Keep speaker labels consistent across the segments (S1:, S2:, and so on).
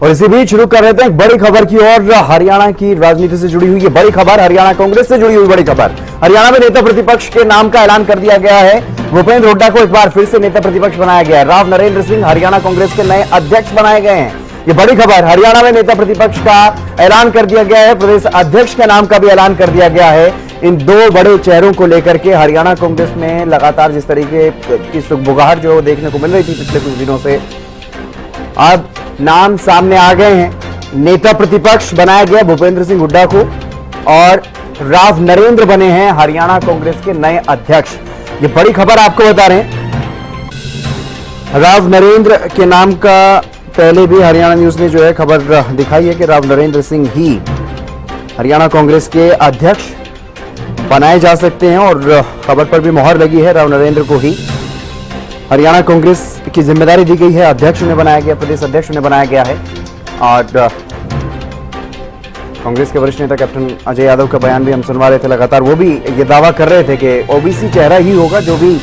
S1: और इसी बीच शुरू कर रहे थे एक बड़ी खबर की ओर। हरियाणा की राजनीति से जुड़ी हुई ये बड़ी खबर, हरियाणा कांग्रेस से जुड़ी हुई बड़ी खबर। हरियाणा में नेता प्रतिपक्ष के नाम का ऐलान कर दिया गया है। भूपेंद्र हुड्डा को एक बार फिर से नेता प्रतिपक्ष बनाया गया है। राव नरेंद्र सिंह हरियाणा कांग्रेस के नए अध्यक्ष बनाए गए हैं। ये बड़ी खबर, हरियाणा में नेता प्रतिपक्ष का ऐलान कर दिया गया है। प्रदेश अध्यक्ष के नाम का भी ऐलान कर दिया गया है। इन दो बड़े चेहरों को लेकर के हरियाणा कांग्रेस में लगातार जिस तरीके की सुगबुगाहट जो देखने को मिल रही थी पिछले कुछ दिनों से, अब नाम सामने आ गए हैं। नेता प्रतिपक्ष बनाया गया भूपेंद्र सिंह हुड्डा को और राव नरेंद्र बने हैं हरियाणा कांग्रेस के नए अध्यक्ष। ये बड़ी खबर आपको बता रहे हैं। राव नरेंद्र के नाम का पहले भी हरियाणा न्यूज ने जो है खबर दिखाई है कि राव नरेंद्र सिंह ही हरियाणा कांग्रेस के अध्यक्ष बनाए जा सकते हैं और खबर पर भी मोहर लगी है। राव नरेंद्र को ही हरियाणा कांग्रेस की जिम्मेदारी दी गई है। अध्यक्ष उन्हें बनाया गया, प्रदेश अध्यक्ष उन्हें बनाया गया है। और कांग्रेस के वरिष्ठ नेता कैप्टन अजय यादव का बयान भी हम सुनवा रहे थे लगातार। वो भी ये दावा कर रहे थे कि ओबीसी चेहरा ही होगा जो भी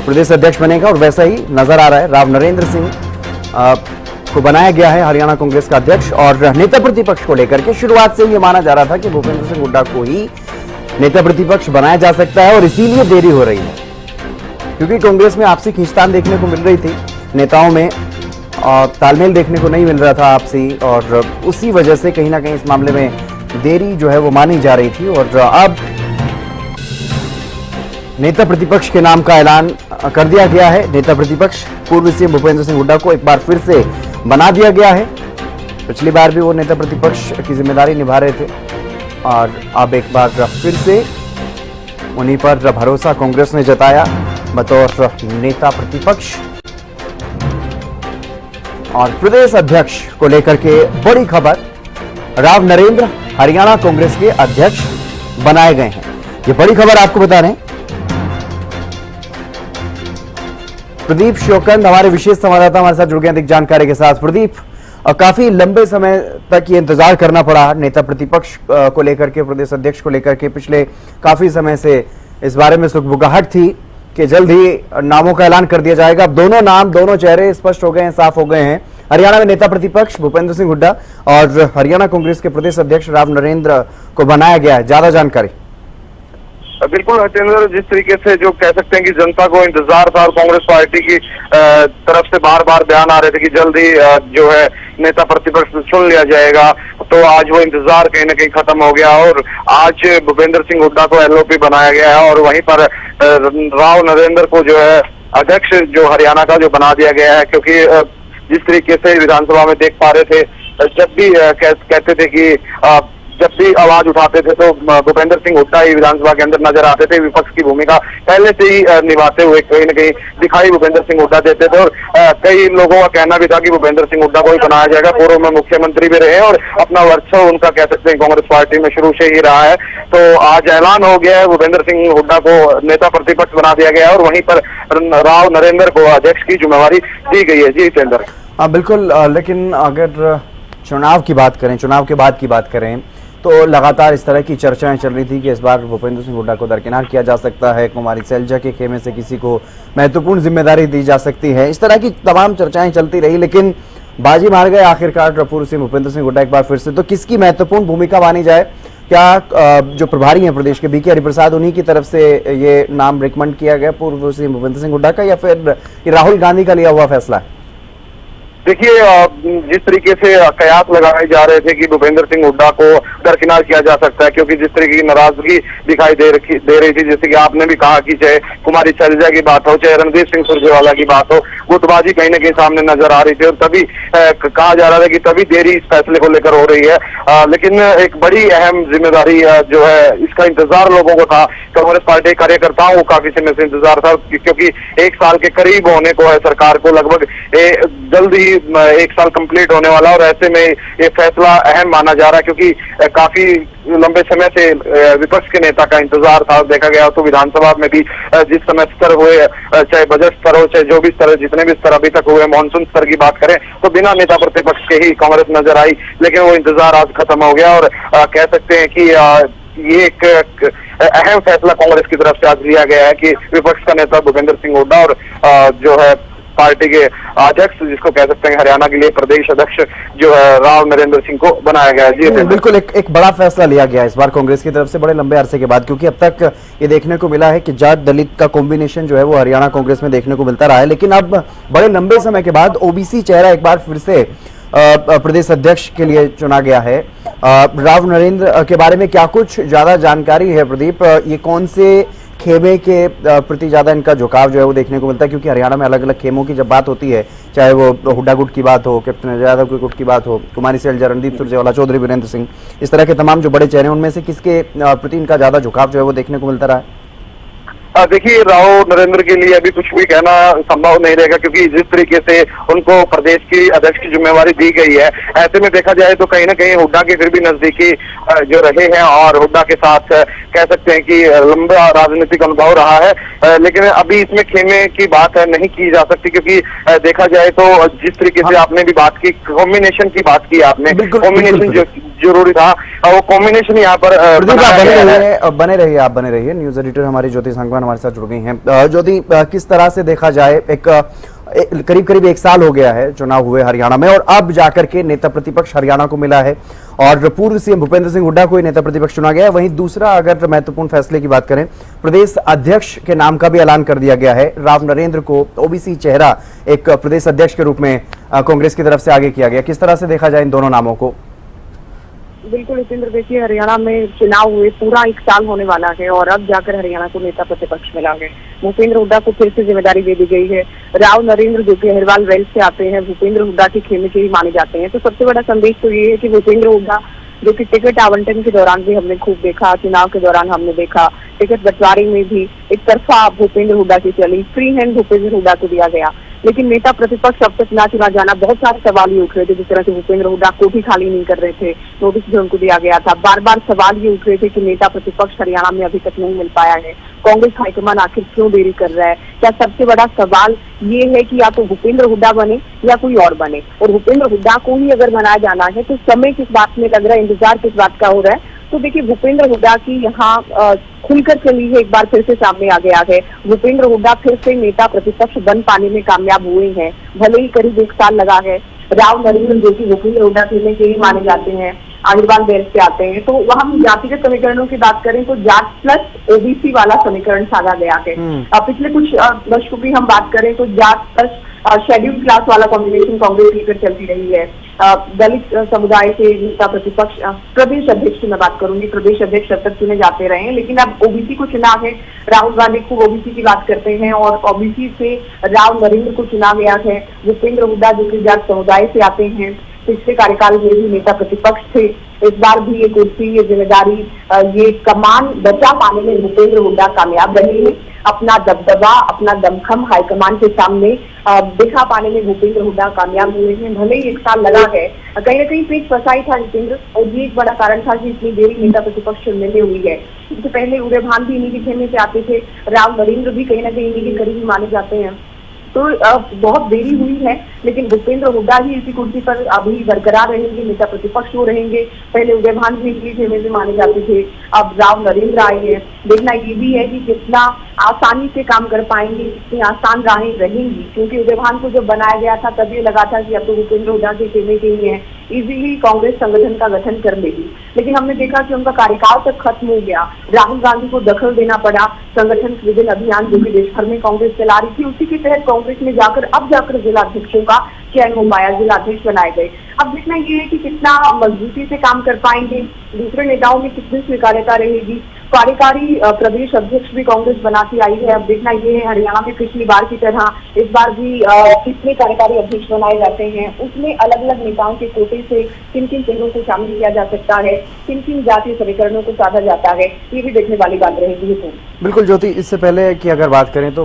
S1: प्रदेश अध्यक्ष बनेगा, और वैसा ही नजर आ रहा है। राव नरेंद्र सिंह को बनाया गया है हरियाणा कांग्रेस का अध्यक्ष। और नेता प्रतिपक्ष को लेकर के शुरुआत से ये माना जा रहा था कि भूपेंद्र सिंह हुड्डा को ही नेता प्रतिपक्ष बनाया जा सकता है, और इसीलिए देरी हो रही है क्योंकि कांग्रेस में आपसी खींचतान देखने को मिल रही थी। नेताओं में तालमेल देखने को नहीं मिल रहा था आपसी, और उसी वजह से कहीं ना कहीं इस मामले में देरी जो है वो मानी जा रही थी। और अब नेता प्रतिपक्ष के नाम का ऐलान कर दिया गया है। नेता प्रतिपक्ष पूर्व सीएम भूपेंद्र सिंह हुड्डा को एक बार फिर से बना दिया गया है। पिछली बार भी वो नेता प्रतिपक्ष की जिम्मेदारी निभा रहे थे और अब एक बार फिर से उन्हीं पर भरोसा कांग्रेस ने जताया बतौर नेता प्रतिपक्ष। और प्रदेश अध्यक्ष को लेकर के बड़ी खबर, राव नरेंद्र हरियाणा कांग्रेस के अध्यक्ष बनाए गए हैं। ये बड़ी खबर आपको बता रहे हैं। प्रदीप शोकंद हमारे विशेष संवाददाता हमारे साथ जुड़ गए अधिक जानकारी के साथ। प्रदीप, काफी लंबे समय तक ये इंतजार करना पड़ा नेता प्रतिपक्ष को लेकर के, प्रदेश अध्यक्ष को लेकर के। पिछले काफी समय से इस बारे में सुगबुगाहट थी कि जल्द ही नामों का ऐलान कर दिया जाएगा। अब दोनों नाम, दोनों चेहरे स्पष्ट हो गए हैं, साफ हो गए हैं। हरियाणा में नेता प्रतिपक्ष भूपेंद्र सिंह हुड्डा और हरियाणा कांग्रेस के प्रदेश अध्यक्ष राव नरेंद्र को बनाया गया है। ज्यादा जानकारी।
S2: बिल्कुल हतेंद्र, जिस तरीके से जो कह सकते हैं कि जनता को इंतजार था और कांग्रेस पार्टी की तरफ से बार बार बयान आ रहे थे कि जल्द ही जो है नेता प्रतिपक्ष चुन लिया जाएगा, तो आज वो इंतजार कहीं ना कहीं खत्म हो गया और आज भूपेंद्र सिंह हुड्डा को एलओपी बनाया गया है। और वहीं पर राव नरेंद्र को जो है अध्यक्ष जो हरियाणा का जो बना दिया गया है, क्योंकि जिस तरीके से विधानसभा में देख पा रहे थे, जब भी कहते थे कि जब भी आवाज उठाते थे तो भूपेंद्र सिंह हुड्डा ही विधानसभा के अंदर नजर आते थे। विपक्ष की भूमिका पहले से ही निभाते हुए कहीं न कहीं दिखाई भूपेंद्र सिंह हुड्डा देते थे। और कई लोगों का कहना भी था कि भूपेंद्र सिंह हुड्डा को ही बनाया जाएगा। पूर्व में मुख्यमंत्री भी रहे और अपना वर्चस्व उनका कह सकते हैं कांग्रेस पार्टी में शुरू से ही रहा है। तो आज ऐलान हो गया है, भूपेंद्र सिंह हुड्डा को नेता प्रतिपक्ष बना दिया गया है और वहीं पर राव नरेंद्र को अध्यक्ष की जिम्मेवारी दी गई है। जी चंद्र।
S1: हाँ बिल्कुल, लेकिन अगर चुनाव की बात करें, चुनाव के बाद की बात करें, तो लगातार इस तरह की चर्चाएं चल रही थी कि इस बार भूपेंद्र सिंह हुड्डा को दरकिनार किया जा सकता है, कुमारी सैलजा के खेमे से किसी को महत्वपूर्ण जिम्मेदारी दी जा सकती है। इस तरह की तमाम चर्चाएं चलती रही, लेकिन बाजी मार गए आखिरकार पूर्व सीएम भूपेंद्र सिंह हुड्डा एक बार फिर से। तो किसकी महत्वपूर्ण भूमिका मानी जाए? क्या जो प्रभारी हैं प्रदेश के बीके हरिप्रसाद, उन्हीं की तरफ से ये नाम रिकमेंड किया गया पूर्व सीएम भूपेंद्र सिंह हुड्डा का, या फिर राहुल गांधी का लिया हुआ फैसला है?
S2: देखिए, जिस तरीके से कयास लगाए जा रहे थे कि भूपेंद्र सिंह हुड्डा को दरकिनार किया जा सकता है, क्योंकि जिस तरीके की नाराजगी दिखाई दे रही थी, जैसे कि आपने भी कहा कि चाहे कुमारी सैलजा की बात हो, चाहे रणदीप सिंह सुरजेवाला की बात हो, गुटबाजी कहीं ना कहीं सामने नजर आ रही थी। और तभी कहा जा रहा था कि तभी देरी इस फैसले को लेकर हो रही है। लेकिन एक बड़ी अहम जिम्मेदारी जो है, इसका इंतजार लोगों को था। कांग्रेस पार्टी कार्यकर्ताओं को काफी समय से इंतजार था, क्योंकि 1 साल के करीब होने को है सरकार को, लगभग जल्द ही 1 साल कंप्लीट होने वाला। और ऐसे में ये फैसला अहम माना जा रहा है, क्योंकि काफी लंबे समय से विपक्ष के नेता का इंतजार था। देखा गया तो विधानसभा में भी जिस समय स्तर हुए, चाहे बजट स्तर हो, चाहे जो भी स्तर, जितने भी स्तर अभी तक हुए, मानसून स्तर की बात करें तो बिना नेता प्रतिपक्ष के ही कांग्रेस नजर आई। लेकिन वो इंतजार आज खत्म हो गया और कह सकते हैं कि ये एक अहम फैसला कांग्रेस की तरफ से आज लिया गया है कि विपक्ष का नेता भूपेंद्र सिंह हुड्डा और जो है पार्टी के अध्यक्ष, जिसको कह सकते हैं हरियाणा के लिए प्रदेश अध्यक्ष जो है राव नरेंद्र सिंह को बनाया गया है। जी
S1: बिल्कुल, एक बड़ा फैसला लिया गया इस बार कांग्रेस की तरफ से बड़े लंबे अरसे के बाद, क्योंकि अब तक ये देखने को मिला है कि जाट दलित का कॉम्बिनेशन जो है वो हरियाणा कांग्रेस में देखने को मिलता रहा है, लेकिन अब बड़े लंबे समय के बाद ओबीसी चेहरा एक बार फिर से प्रदेश अध्यक्ष के लिए चुना गया है। राव नरेंद्र के बारे में क्या कुछ ज्यादा जानकारी है प्रदीप? ये कौन से खेमे के प्रति ज्यादा इनका झुकाव जो है वो देखने को मिलता है? क्योंकि हरियाणा में अलग अलग खेमों की जब बात होती है, चाहे वो हुड्डा गुट की बात हो, कैप्टन अजय यादव की गुट की बात हो, कुमारी सैलजा, रणदीप सुरजेवाला, चौधरी वीरेंद्र सिंह, इस तरह के तमाम जो बड़े चेहरे हैं, उनमें से किसके प्रति इनका ज्यादा झुकाव जो है वो देखने को मिलता रहा है?
S2: देखिए, राव नरेंद्र के लिए अभी कुछ भी कहना संभव नहीं रहेगा, क्योंकि जिस तरीके से उनको प्रदेश की अध्यक्ष की जिम्मेवारी दी गई है, ऐसे में देखा जाए तो कहीं ना कहीं हुड्डा के फिर भी नजदीकी जो रहे हैं और हुड्डा के साथ कह सकते हैं कि लंबा राजनीतिक अनुभव रहा है। लेकिन अभी इसमें खेमे की बात नहीं की जा सकती, क्योंकि देखा जाए तो जिस तरीके से आपने भी बात की, कॉम्बिनेशन की बात की आपने, कॉम्बिनेशन जो जरूरी था वो कॉम्बिनेशन यहाँ पर
S1: बने रहिए। न्यूज एडिटर हमारी ज्योति सांगवान हमारे साथ जुड़ गई हैं। ज्योति, किस तरह से देखा जाए, करीब करीब एक साल हो गया है चुनाव हुए हरियाणा में, और अब जाकर के नेता प्रतिपक्ष हरियाणा को मिला है और पूर्व सीएम भूपेंद्र सिंह हुड्डा को ही नेता प्रतिपक्ष चुना गया है। वहीं दूसरा, अगर महत्वपूर्ण फैसले की बात करें, प्रदेश अध्यक्ष के नाम का भी ऐलान कर दिया गया है। राव नरेंद्र को ओबीसी चेहरा एक प्रदेश अध्यक्ष के रूप में कांग्रेस की तरफ से आगे किया गया। किस तरह से देखा जाए इन दोनों नामों को?
S3: बिल्कुल हितेंद्र, देखिए हरियाणा में चुनाव हुए पूरा एक साल होने वाला है और अब जाकर हरियाणा को नेता प्रतिपक्ष मिला है। भूपेंद्र हुड्डा को फिर से जिम्मेदारी दे दी गई है। राव नरेंद्र जो कि अहिरवाल वेल्थ से आते हैं, भूपेंद्र हुड्डा के खेमे के ही माने जाते हैं। तो सबसे बड़ा संदेश तो ये है कि भूपेंद्र हुड्डा, जो कि टिकट आवंटन के दौरान भी हमने खूब देखा, चुनाव के दौरान हमने देखा, टिकट बंटवारे में भी एक तरफा भूपेंद्र हुड्डा की चली, फ्री हैंड भूपेंद्र हुड्डा को दिया गया। लेकिन नेता प्रतिपक्ष अब तक ना चुना जाना, बहुत सारे सवाल ये उठ रहे थे, जिस तरह से भूपेंद्र हुड्डा को भी खाली नहीं कर रहे थे, नोटिस भी उनको दिया गया था। बार बार सवाल ये उठ रहे थे कि नेता प्रतिपक्ष हरियाणा में अभी तक नहीं मिल पाया है, कांग्रेस हाईकमान आखिर क्यों देरी कर रहा है? क्या सबसे बड़ा सवाल ये है कि या तो भूपेंद्र हुड्डा बने या कोई और बने, और भूपेंद्र हुड्डा को ही अगर बनाया जाना है तो समय किस बात में लग रहा है, इंतजार किस बात का हो रहा है? तो देखिए, भूपेंद्र हुड्डा की यहाँ खुलकर चली है, एक बार फिर से सामने आ गया है। भूपेंद्र हुड्डा फिर से नेता प्रतिपक्ष बन पाने में कामयाब हुए हैं, भले ही करीब एक साल लगा है। राव नरेंद्र, जो कि भूपेंद्र हुड्डा के ही माने जाते हैं, अहिरवाल वेल्थ से आते हैं, तो वहाँ जातिगत समीकरणों की बात करें तो जाट प्लस ओबीसी वाला समीकरण साधा गया है। पिछले कुछ वर्षों की हम बात करें तो जाट प्लस शेड्यूल क्लास वाला कॉम्बिनेशन कांग्रेस लेकर चलती रही है। दलित समुदाय से नेता प्रतिपक्ष, प्रदेश अध्यक्ष की मैं बात करूंगी, प्रदेश अध्यक्ष अब तक चुने जाते रहे हैं, लेकिन अब ओबीसी को चुना है। राहुल गांधी को ओबीसी की बात करते हैं और ओबीसी से राव नरेंद्र को चुना गया है। भूपेंद्र हुड्डा जो कि जाट समुदाय से आते हैं, पिछले कार्यकाल में भी नेता प्रतिपक्ष थे, इस बार भी ये कुर्सी, ये जिम्मेदारी, ये कमान बचा पाने में भूपेंद्र हुड्डा कामयाब रहे हैं। अपना दबदबा, अपना दमखम हाईकमान के सामने दिखा पाने में भूपेंद्र हुड्डा कामयाब हुए हैं। भले ही एक साल लगा है, कहीं ना कहीं पेच फंसाई था जितेंद्र, और ये एक बड़ा कारण था कि इतनी देरी नेता प्रतिपक्ष चुनने में हुई है। इससे पहले उदय भान भी इन्हीं के खेमे से आते थे, राव नरेंद्र भी कहीं ना कहीं इन्हीं के करीबी माने जाते हैं, तो बहुत देरी हुई है। लेकिन भूपेंद्र हुड्डा ही इसी कुर्सी पर अभी बरकरार रहेंगे, नेता प्रतिपक्ष वो रहेंगे। पहले उदय भान भी इनके खेमे में माने जाते थे, अब राव नरेंद्र आए हैं। देखना ये भी है कि कितना आसानी से काम कर पाएंगे, कितनी आसान राहें रहेंगी, क्योंकि उदय भान को जब बनाया गया था तब ये लगा था कि अब तो भूपेंद्र हुड्डा के खेमे के ही है, इजीली कांग्रेस संगठन का गठन कर लेगी। लेकिन हमने देखा कि उनका कार्यकाल तक खत्म हो गया, राहुल गांधी को दखल देना पड़ा। संगठन सृजन अभियान जो कि देश भर में कांग्रेस चला रही थी, उसी के तहत कांग्रेस में अब जाकर जिला अध्यक्षों का चयन हो पाया, जिला अध्यक्ष बनाए गए। अब देखना ये है कि कितना मजबूती से काम कर पाएंगे, दूसरे नेताओं में कितनी स्वीकार्यता रहेगी। कार्यकारी प्रदेश अध्यक्ष भी कांग्रेस बनाती आई है। अब देखना ये है हरियाणा में पिछली बार की तरह इस बार भी कितने कार्यकारी अध्यक्ष बनाए जाते हैं, उसमें अलग अलग नेताओं के कोटे से किन किन चेहरों को शामिल किया जा सकता है, किन किन जातीय समीकरणों को साधा जाता है, ये भी देखने वाली बात रहेगी।
S1: बिल्कुल ज्योति, इससे पहले की अगर बात करें तो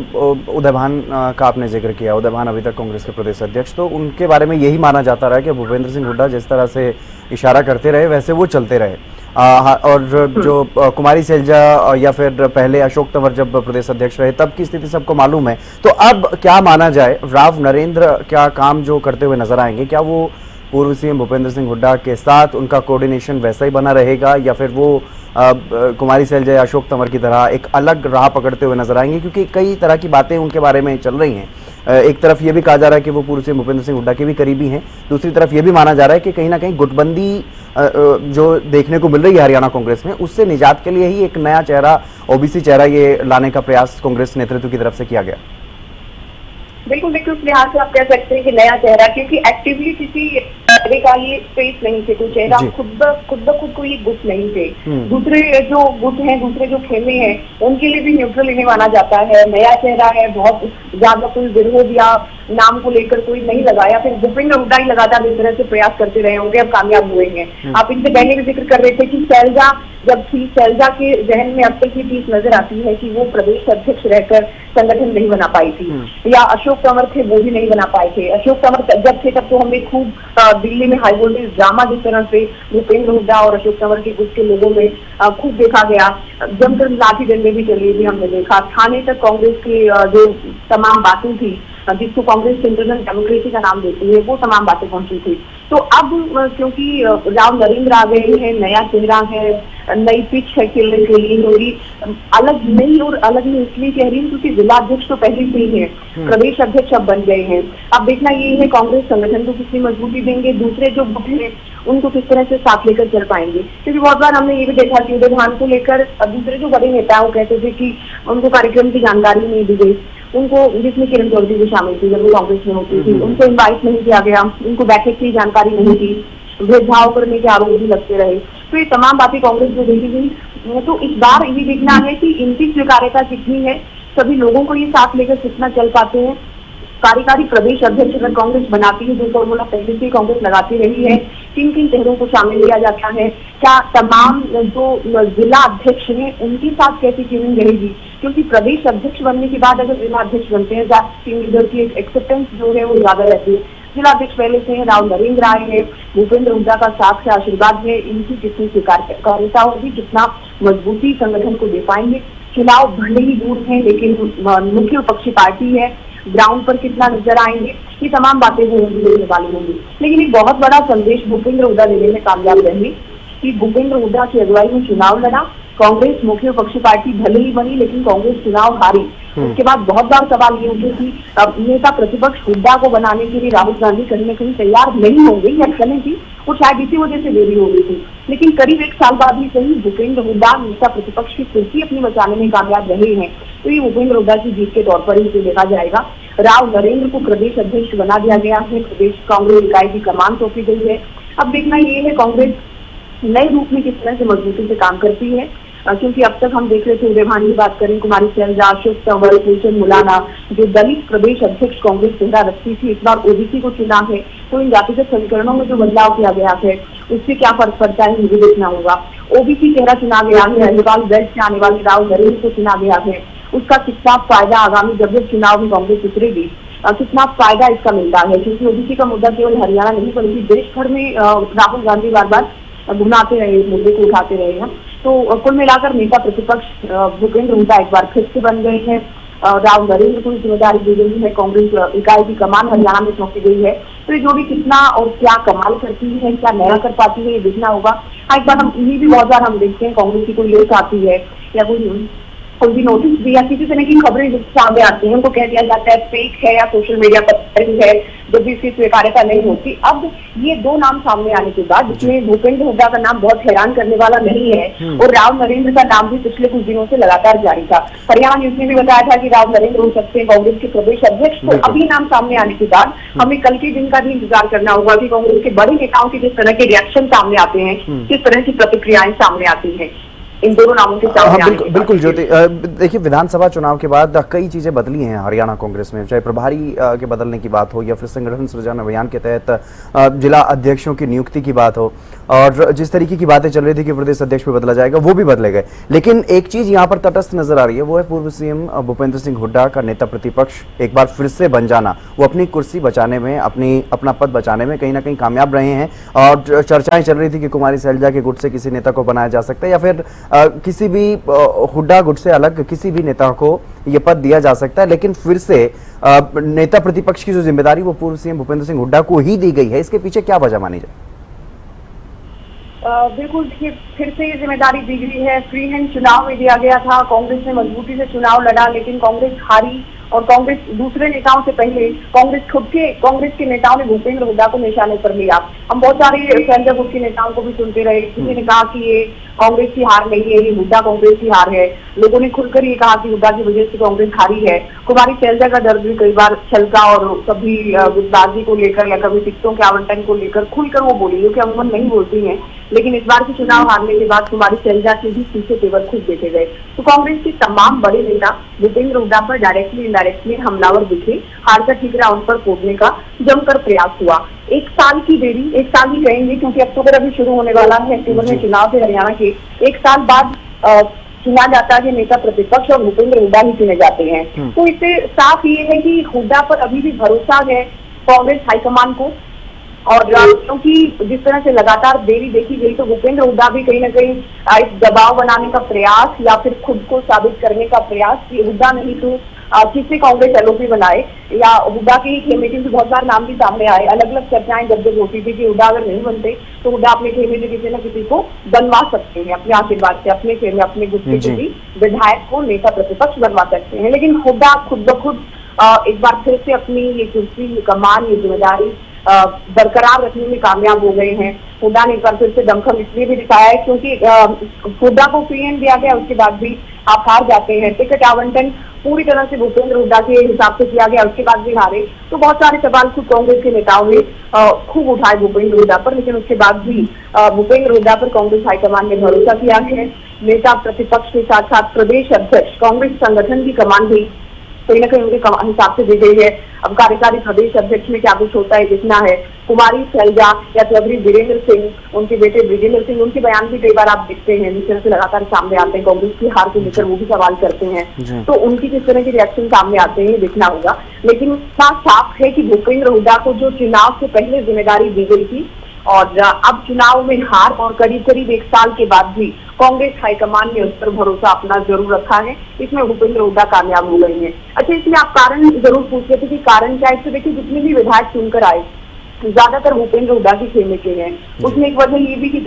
S1: उदय भान का आपने जिक्र किया, उदय भान अभी तक कांग्रेस के प्रदेश अध्यक्ष, तो उनके बारे में यही माना जाता रहा कि भूपेंद्र सिंह हुड्डा जिस तरह से इशारा करते रहे वैसे वो चलते रहे। और जो कुमारी सैलजा या फिर पहले अशोक तंवर जब प्रदेश अध्यक्ष रहे तब की स्थिति सबको मालूम है। तो अब क्या माना जाए, राव नरेंद्र क्या काम जो करते हुए नजर आएंगे, क्या वो पूर्व सीएम भूपेंद्र सिंह हुड्डा के साथ उनका कोऑर्डिनेशन वैसा ही बना रहेगा, या फिर वो कुमारी सैलजा या अशोक तंवर की तरह एक अलग राह पकड़ते हुए नजर आएंगे? क्योंकि कई तरह की बातें उनके बारे में चल रही हैं। एक तरफ ये भी कहा जा रहा है कि वो पूर्व सीएम भूपेंद्र सिंह हुड्डा के भी करीबी हैं, दूसरी तरफ ये भी माना जा रहा है कि कहीं ना कहीं गुटबंदी जो देखने को मिल रही है हरियाणा कांग्रेस में, उससे निजात के लिए ही एक नया चेहरा, ओबीसी चेहरा ये लाने का प्रयास कांग्रेस नेतृत्व की तरफ से किया गया।
S3: बिल्कुल देखिए, उस लिहाज से आप कह सकते हैं कि नया चेहरा, क्योंकि एक्टिवली किसी चेहरे का ये स्पेस नहीं थे, कोई चेहरा खुद ब खुद को ये गुट नहीं थे। दूसरे जो गुट हैं, दूसरे जो खेमे हैं, उनके लिए भी न्यूट्रल इन्हें माना जाता है। नया चेहरा है, बहुत ज्यादा कोई विरोध या नाम को लेकर कोई नहीं लगाया। फिर भूपेंद्र हुड्डा ही लगातार इस तरह से प्रयास करते रहे होंगे, अब कामयाब हुए हैं। आप इनसे पहले भी जिक्र कर रहे थे कि शैलजा जब थी, शैलजा के जहन में अब तक ये चीज नजर आती है कि वो प्रदेश अध्यक्ष रहकर संगठन नहीं बना पाई थी, या अशोक तंवर थे, वो भी नहीं बना पाए थे। अशोक तंवर जब थे तब तो हमने खूब दिल्ली में हाई वोल्टेज ड्रामा जिस तरह से भूपेंद्र हुड्डा और अशोक तंवर के गुट के लोगों में खूब देखा गया, जमकर लाठी डंडे भी चले भी हमने देखा। थाने तक कांग्रेस की जो तमाम बातें थी, जिसको कांग्रेस इंटरनल डेमोक्रेसी का नाम देती है, वो तमाम बातें पहुंची थी। तो अब क्योंकि राव नरेंद्र आ गए हैं, नया चेहरा है, नई पिच है खेलने के लिए, थोड़ी अलग नहीं, और अलग नहीं इसलिए कह रही हूँ क्योंकि जिला अध्यक्ष तो पहले से ही है, प्रदेश अध्यक्ष अब बन गए हैं। अब देखना ये है कांग्रेस संगठन को कितनी मजबूती देंगे, दूसरे जो गुट हैं उनको किस तरह से साथ लेकर चल पाएंगे। क्योंकि बहुत बार हमने ये भी देखा कि उदय भान को लेकर दूसरे जो बड़े नेता वो कहते थे कि उनको कार्यक्रम की जानकारी नहीं दी गई, उनको, जिसमें किरण चौधरी भी शामिल थी जब वो कांग्रेस में होती थी, उनको इनवाइट नहीं किया गया, उनको बैठक की जानकारी नहीं थी, भेदभाव करने के आरोप भी लगते रहे। तो ये तमाम बातें कांग्रेस में देखी गई। तो इस बार ये देखना है कि इनकी स्वीकार्यता कितनी है, सभी लोगों को ये साथ लेकर कितना चल पाते हैं। कार्यकारी प्रदेश अध्यक्ष अगर कांग्रेस बनाती है, जो फॉर्मूला पहले से कांग्रेस लगाती रही है, किन किन चेहरों को शामिल किया जाता है, क्या तमाम जो जिला अध्यक्ष हैं उनके साथ कैसी ट्यूनिंग रहेगी, क्योंकि प्रदेश अध्यक्ष बनने के बाद अगर जिला अध्यक्ष बनते हैं, टीम लीडर की एक्सेप्टेंस जो है वो ज्यादा रहती है। जिला अध्यक्ष पहले से राव नरेंद्र आए हैं, भूपेंद्र हुड्डा का साथ से आशीर्वाद है, इनकी कितनी स्वीकार्यता होगी, कितना मजबूती संगठन को दे पाएंगे। चुनाव भले ही दूर है लेकिन मुख्य विपक्षी पार्टी है, ग्राउंड पर कितना नजर आएंगे, ये तमाम बातें होने वाली होंगी। लेकिन एक बहुत बड़ा संदेश भूपेंद्र हुड्डा देने में कामयाब रहे कि भूपेंद्र हुड्डा की अगुवाई में चुनाव लड़ा, कांग्रेस मुख्य विपक्षी पार्टी भले ही बनी लेकिन कांग्रेस चुनाव हारी। उसके बाद बहुत बार सवाल ये उठे कि नेता प्रतिपक्ष हुड्डा को बनाने के लिए राहुल गांधी कहीं न कहीं तैयार नहीं होंगे या चलेंगी, और शायद इसी वजह से देरी हो गई थी। लेकिन करीब एक साल बाद ही सही भूपेंद्र हुड्डा नेता प्रतिपक्ष की कुर्सी अपनी बचाने में कामयाब रहे हैं। तो ये भूपेंद्र हुड्डा की जीत के तौर पर ही इसे देखा जाएगा। राव नरेंद्र को प्रदेश अध्यक्ष बना दिया गया है, प्रदेश कांग्रेस इकाई की कमान सौंपी गई है। अब देखना ये है कांग्रेस नए रूप में किस तरह से मजबूती से काम करती है, क्योंकि अब तक हम देख रहे थे, उदय भान की बात करें, कुमारी शैलजा, अशोक तंवर, फूलचंद मुलाना, जो दलित प्रदेश अध्यक्ष कांग्रेस चेहरा रखती थी, इस बार ओबीसी को चुना है। तो इन जातिगत समीकरणों में जो बदलाव किया गया है उससे क्या फर्क पड़ता है, मुझे देखना होगा। ओबीसी चेहरा चुना गया है, अहिरवाल बेल्ट से आने वाले राव नरेंद्र को चुना गया है, उसका कितना फायदा आगामी जब चुनाव में कांग्रेस उतरेगी, कितना फायदा इसका मिलता है, क्योंकि ओबीसी का मुद्दा केवल हरियाणा नहीं बल्कि देश भर में राहुल गांधी बार बार घुमाते रहे, मुद्दे को उठाते रहे हैं। तो कुल मिलाकर नेता प्रतिपक्ष भूपेंद्र हुड्डा एक बार फिर से बन गए हैं, राव नरेंद्र को जिम्मेदारी दी गई है, कांग्रेस इकाई की कमान हरियाणा में सौंपी गई है। तो ये जोड़ी कितना और क्या कमाल करती है, क्या नया कर पाती है, ये देखना होगा। एक बार हम ये भी बहुत बार हम देखते हैं, कांग्रेस की कोई लेख आती है या कोई भी नोटिस भी या किसी तरह की खबरें सामने आती हैं, उनको कह दिया जाता है फेक है या सोशल मीडिया पर है, जब भी इसकी स्वीकार्यता नहीं होती। अब ये दो नाम सामने आने के बाद, जिसमें भूपेंद्र हुड्डा का नाम बहुत हैरान करने वाला नहीं है, और राव नरेंद्र का नाम भी पिछले कुछ दिनों से लगातार जारी था। हरियाणा न्यूज ने भी बताया था कि राव नरेंद्र हो सकते हैं कांग्रेस के प्रदेश अध्यक्ष। तो अभी नाम सामने आने के बाद हमें कल के दिन का भी इंतजार करना होगा कि कांग्रेस के बड़े नेताओं के जिस तरह के रिएक्शन सामने आते हैं, किस तरह की प्रतिक्रियाएं सामने आती है इन दोनों नामों के सामने।
S1: बिल्कुल ज्योति, देखिए विधानसभा चुनाव के बाद कई चीजें बदली हैं हरियाणा कांग्रेस में, चाहे प्रभारी के बदलने की बात हो या फिर संगठन सृजन अभियान के तहत जिला अध्यक्षों की नियुक्ति की बात हो, और जिस तरीके की बातें चल रही थी कि प्रदेश अध्यक्ष भी बदला जाएगा, वो भी बदले गए। लेकिन एक चीज यहाँ पर तटस्थ नजर आ रही है, वो है पूर्व सीएम भूपेंद्र सिंह हुड्डा का नेता प्रतिपक्ष एक बार फिर से बन जाना। वो अपनी कुर्सी बचाने में, अपना पद बचाने में कहीं ना कहीं कामयाब रहे हैं, और चर्चाएं चल रही थी कि कुमारी शैलजा के गुट से किसी नेता को बनाया जा सकता है, या फिर किसी भी हुड्डा गुट से अलग किसी भी नेता को यह पद दिया जा सकता है। लेकिन फिर से नेता प्रतिपक्ष की जो जिम्मेदारी वो पूर्व सीएम भूपेंद्र सिंह हुड्डा को ही दी गई है, इसके पीछे क्या वजह मानी जाए?
S3: बिल्कुल, देखिए फिर से ये जिम्मेदारी दी गई है। फ्री हैंड चुनाव में दिया गया था, कांग्रेस ने मजबूती से चुनाव लड़ा, लेकिन कांग्रेस हारी और कांग्रेस दूसरे नेताओं से पहले कांग्रेस के नेताओं ने भूपेंद्र हुड्डा को निशाने पर लिया। हम बहुत सारे संजय गुट के नेताओं को भी सुनते रहे, किसी ने कहा कि ये कांग्रेस की हार नहीं है, ये हुड्डा कांग्रेस की हार है। लोगों ने खुलकर ये कहा कि हुड्डा की वजह से कांग्रेस हारी है। कुमारी शैलजा का दर्द भी कई बार छलका और कभी गुटबाजी को लेकर या कभी टिकटों के आवंटन को लेकर खुलकर वो बोली, जो कि अमूमन नहीं बोलती हैं। लेकिन इस बार के चुनाव हारने के बाद कुमारी शैलजा के भी पीछे तेवर खुद देखे गए। तो कांग्रेस के तमाम बड़े नेता भूपेंद्र हुड्डा पर डायरेक्टली इनडायरेक्टली हमलावर दिखे। हार का ठीकरा उन पर पोड़ने का जमकर प्रयास हुआ। एक साल की देरी, एक साल ही कहेंगे क्योंकि अक्टूबर अभी शुरू होने वाला है। अक्टूबर में चुनाव थे हरियाणा के। एक साल बाद चुना जाता है नेता प्रतिपक्ष और भूपेंद्र हुड्डा ही चुने जाते हैं। तो इससे साफ ये है कि हुड्डा पर अभी भी भरोसा है कांग्रेस हाईकमान को। और क्योंकि जिस तरह से लगातार देरी देखी गई, तो भूपेंद्र हुड्डा भी कहीं ना कहीं एक दबाव बनाने का प्रयास या फिर खुद को साबित करने का प्रयास कि हुड्डा नहीं तो किसी कांग्रेस एलओपी बनाए, या हुड्डा की खेमे के बहुत बार नाम भी सामने आए। अलग अलग चर्चाएं जब जब होती थी कि हुड्डा अगर नहीं बनते तो हुड्डा अपने खेमे से किसी न किसी को बनवा सकते हैं, अपने आशीर्वाद से, अपने खेमे, अपने गुट के किसी विधायक को नेता प्रतिपक्ष बनवा सकते हैं। लेकिन हुड्डा खुद ब खुद एक बार फिर से अपनी ये कुर्सी, कमान, ये जिम्मेदारी बरकरार रखने में कामयाब हो गए हैं। हुड्डा ने एक बार फिर से दमखम इसलिए भी दिखाया है क्योंकि हुड्डा को पीएन दिया गया, उसके बाद भी आप हार जाते हैं। टिकट आवंटन पूरी तरह से भूपेंद्र हुड्डा के हिसाब से किया गया, उसके बाद भी हारे। तो बहुत सारे सवाल खुद कांग्रेस के नेताओं ने खूब उठाए भूपेंद्र हुड्डा पर, लेकिन उसके बाद भी भूपेंद्र हुड्डा पर कांग्रेस हाईकमान ने भरोसा किया है। नेता प्रतिपक्ष के साथ साथ प्रदेश अध्यक्ष, कांग्रेस संगठन की कमान भी कहीं ना कहीं उनके हिसाब से दी गई है। अब कार्यकारी प्रदेश अध्यक्ष में क्या कुछ होता है देखना है। कुमारी शैलजा या चौधरी वीरेंद्र सिंह, उनके बेटे ब्रिजेंद्र सिंह, उनके बयान भी कई बार आप देखते हैं जिस तरह से लगातार सामने आते हैं। कांग्रेस की हार को लेकर वो भी सवाल करते हैं, तो उनकी किस तरह के रिएक्शन सामने आते हैं देखना होगा। लेकिन साफ है कि भूपेंद्र हुड्डा को जो चुनाव से पहले जिम्मेदारी दी गई थी और अब चुनाव में हार और करीब करीब एक साल के बाद भी कांग्रेस हाईकमान ने उस पर भरोसा अपना जरूर रखा है। इसमें भूपेंद्र हुड्डा कामयाब हो गई है। अच्छा, इसमें आप कारण जरूर पूछ रहे थे कि कारण क्या है। इससे देखिए, जितने भी विधायक चुनकर आए ज्यादातर भूपेंद्र हुड्डा की खेमे के हैं। उसमें एक वजह ये भी कि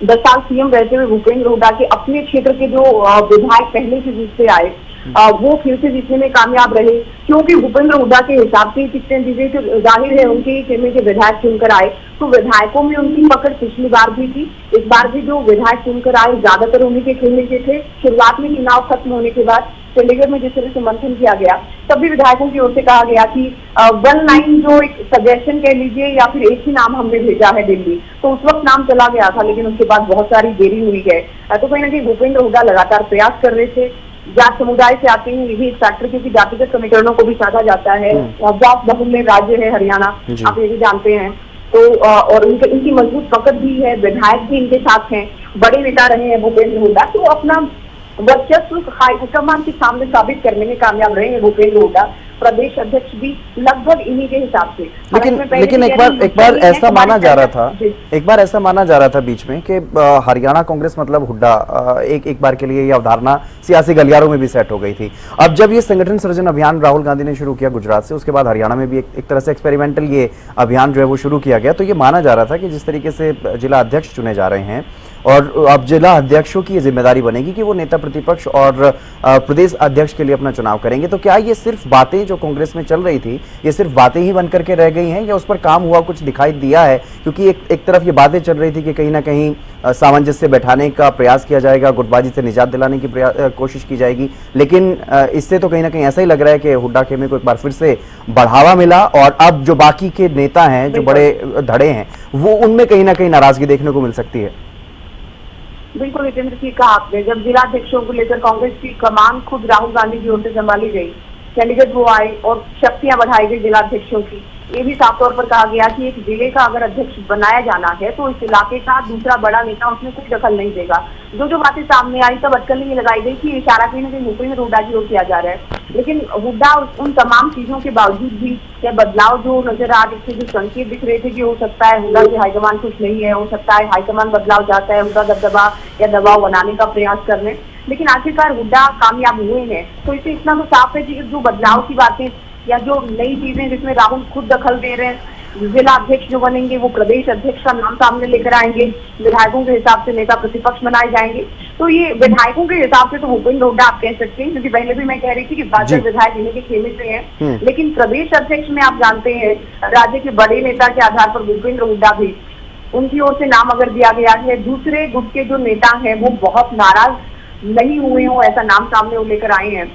S3: 10 साल सीएम रहते हुए भूपेंद्र हुड्डा के अपने क्षेत्र के जो विधायक पहले से जीतते आए वो फिर से जीतने में कामयाब रहे, क्योंकि भूपेंद्र हुड्डा के हिसाब से टिकटें दी गई। तो जाहिर है उनके खेमे के विधायक चुनकर आए, तो विधायकों में उनकी पकड़ पिछली बार भी थी, इस बार भी जो विधायक चुनकर आए ज्यादातर उन्हीं के खेमे के थे। शुरुआत में चुनाव खत्म होने के बाद चंडीगढ़ में जिस तरह से मंथन किया गया, तभी विधायकों की ओर से कहा गया कि 19 जो एक सजेशन कह लीजिए या फिर एक ही नाम हमने भेजा है दिल्ली, तो उस वक्त नाम चला गया था, लेकिन उसके बाद बहुत सारी देरी हुई है। तो कहीं ना कहीं भूपेंद्र हुड्डा लगातार प्रयास कर रहे थे। जाट समुदाय से आते हैं, ये भी एक फैक्टर, क्योंकि जातिगत समीकरणों को भी साधा जाता है। जाट बहुल्य राज्य है हरियाणा, आप ये भी जानते हैं। तो और इनकी मजबूत पकड़ भी है, विधायक भी इनके साथ हैं, बड़े नेता रहे हैं भूपेंद्र हुड्डा, तो अपना वर्चस्व हाईकमान के सामने साबित करने में कामयाब रहे हैं भूपेंद्र हुड्डा। प्रदेश अध्यक्ष भी लगभग इन्हीं के हिसाब से।
S1: लेकिन एक बार ऐसा माना जा रहा था, बीच में कि हरियाणा कांग्रेस मतलब हुड्डा, एक बार के लिए ये अवधारणा सियासी गलियारों में भी सेट हो गई थी। अब जब ये संगठन सृजन अभियान राहुल गांधी ने शुरू किया गुजरात से, उसके बाद हरियाणा में भी एक तरह से एक्सपेरिमेंटल ये अभियान जो है वो शुरू किया गया। तो ये माना जा रहा था कि जिस तरीके से जिला अध्यक्ष चुने जा रहे हैं और अब जिला अध्यक्षों की जिम्मेदारी बनेगी कि वो नेता प्रतिपक्ष और प्रदेश अध्यक्ष के लिए अपना चुनाव करेंगे, तो क्या ये सिर्फ बातें जो कांग्रेस में चल रही थी, ये सिर्फ बातें ही बन करके रह गई हैं या उस पर काम हुआ कुछ दिखाई दिया है? क्योंकि एक तरफ ये बातें चल रही थी कि कहीं ना कहीं सामंजस्य बैठाने का प्रयास किया जाएगा, गुटबाजी से निजात दिलाने की कोशिश की जाएगी, लेकिन इससे तो कहीं ना कहीं ऐसा ही लग रहा है कि हुड्डा खेमे को एक बार फिर से बढ़ावा मिला और अब जो बाकी के नेता हैं, जो बड़े धड़े हैं, वो उनमें कहीं ना कहीं नाराजगी देखने को मिल सकती है।
S3: बिल्कुल जितेंद्र जी कहा आपने, जब जिलाध्यक्षों को लेकर कांग्रेस की कमान खुद राहुल गांधी की ओर से संभाली गई, चंडीगढ़ वो आए और शक्तियां बढ़ाई गई जिलाध्यक्षों की। ये भी साफ तौर पर कहा गया कि एक जिले का अगर अध्यक्ष बनाया जाना है तो इस इलाके का दूसरा बड़ा नेता उसमें कोई दखल नहीं देगा। जो बातें सामने आई तब अटकल ये लगाई गई कि इशारा कहीं ना कहीं भूपेंद्र हुड्डा की ओर किया जा रहा है। लेकिन हुड्डा उन तमाम चीजों के बावजूद भी या बदलाव जो नजर आ रहे थे, जो संकेत दिख रहे थे कि हो सकता है हुड्डा की हाईकमान कुछ नहीं है, हो सकता है हाईकमान बदलाव चाहता है, हुड्डा दबदबा या दबाव बनाने का प्रयास करने, लेकिन आखिरकार हुड्डा कामयाब हुए हैं। तो इसे इतना तो साफ है कि जो बदलाव की बातें या जो नई चीजें जिसमें राहुल खुद दखल दे रहे हैं, जिला अध्यक्ष जो बनेंगे वो प्रदेश अध्यक्ष का नाम सामने लेकर आएंगे, विधायकों के हिसाब से नेता प्रतिपक्ष बनाए जाएंगे, तो ये विधायकों के हिसाब से तो भूपेंद्र हुड्डा आप कह सकते हैं, क्योंकि पहले भी मैं कह रही थी कि भाजपा विधायक इन्हीं के खेमे से हैं, लेकिन प्रदेश अध्यक्ष में आप जानते हैं राज्य के बड़े नेता के आधार पर भूपेंद्र हुड्डा भी, उनकी ओर से नाम अगर दिया गया है, दूसरे गुट के जो नेता हैं वो बहुत नाराज नहीं हुए हों, ऐसा नाम सामने वो लेकर आए हैं,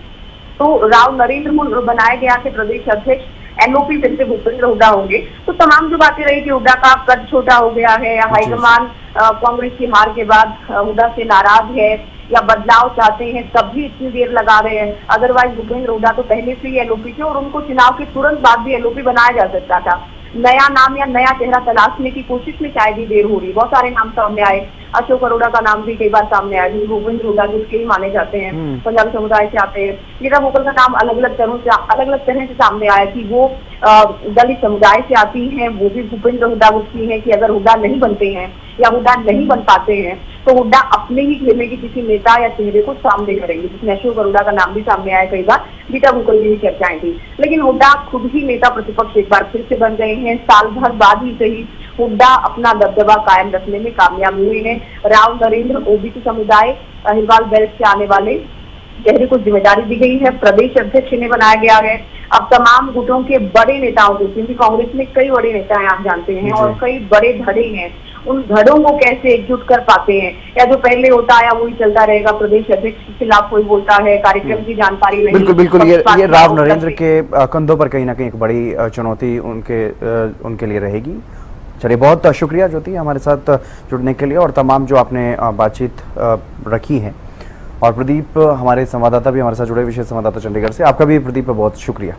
S3: तो राव नरेंद्र को बनाया गया कि प्रदेश अध्यक्ष, एलओपी फिर से भूपेंद्र हुड्डा होंगे। तो तमाम जो बातें रही कि हुड्डा का कद छोटा हो गया है या हाईकमान कांग्रेस की हार के बाद हुड्डा से नाराज है या बदलाव चाहते हैं, तब भी इतनी देर लगा रहे हैं। अदरवाइज भूपेंद्र हुड्डा तो पहले से ही एलओपी थे और उनको चुनाव के तुरंत बाद भी एलओपी बनाया जा सकता था। नया नाम या नया चेहरा तलाशने की कोशिश में शायद ही देर हो रही। बहुत सारे नाम सामने आए, अशोक अरोड़ा का नाम भी कई बार सामने आया, जो भूपेंद्र हुड्डा जिसके ही माने जाते हैं, पंजाबी समुदाय से आते हैं। मीरा भोकल का नाम अलग अलग तरह से सामने आया कि वो दलित समुदाय से आती हैं, वो भी भूपेंद्र हुड्डा की है कि अगर हुड्डा नहीं बनते हैं या हुड्डा नहीं बन पाते हैं तो हुड्डा अपने ही खेमे के किसी नेता या चेहरे को सामने करेंगे, जिसमें अशोक अरोड़ा का नाम भी सामने आया कई बार, मीरा भोकल की भी चर्चाएं थी। लेकिन हुड्डा खुद ही नेता प्रतिपक्ष एक बार फिर से बन गए हैं, साल भर बाद ही सही हुड्डा अपना दबदबा कायम रखने में कामयाब हुए हैं। राव नरेंद्र ओबीसी समुदाय अहिरवाल बेल्ट से आने वाले चेहरे को जिम्मेदारी दी गई है, प्रदेश अध्यक्ष इन्हें बनाया गया है। अब तमाम गुटों के बड़े नेताओं को, क्योंकि कांग्रेस में कई बड़े नेता हैं आप जानते हैं और कई बड़े धड़े हैं, उन धड़ों को कैसे एकजुट कर पाते हैं, या जो पहले होता है वही चलता रहेगा, प्रदेश अध्यक्ष के खिलाफ कोई बोलता है, कार्यक्रम की जानकारी नहीं।
S1: बिल्कुल बिल्कुल, ये राव नरेंद्र के कंधों पर कहीं ना कहीं एक बड़ी चुनौती उनके लिए रहेगी। चलिए, बहुत शुक्रिया ज्योति हमारे साथ जुड़ने के लिए और तमाम जो आपने बातचीत रखी है। और प्रदीप हमारे संवाददाता भी हमारे साथ जुड़े, विशेष संवाददाता चंडीगढ़ से, आपका भी प्रदीप बहुत शुक्रिया।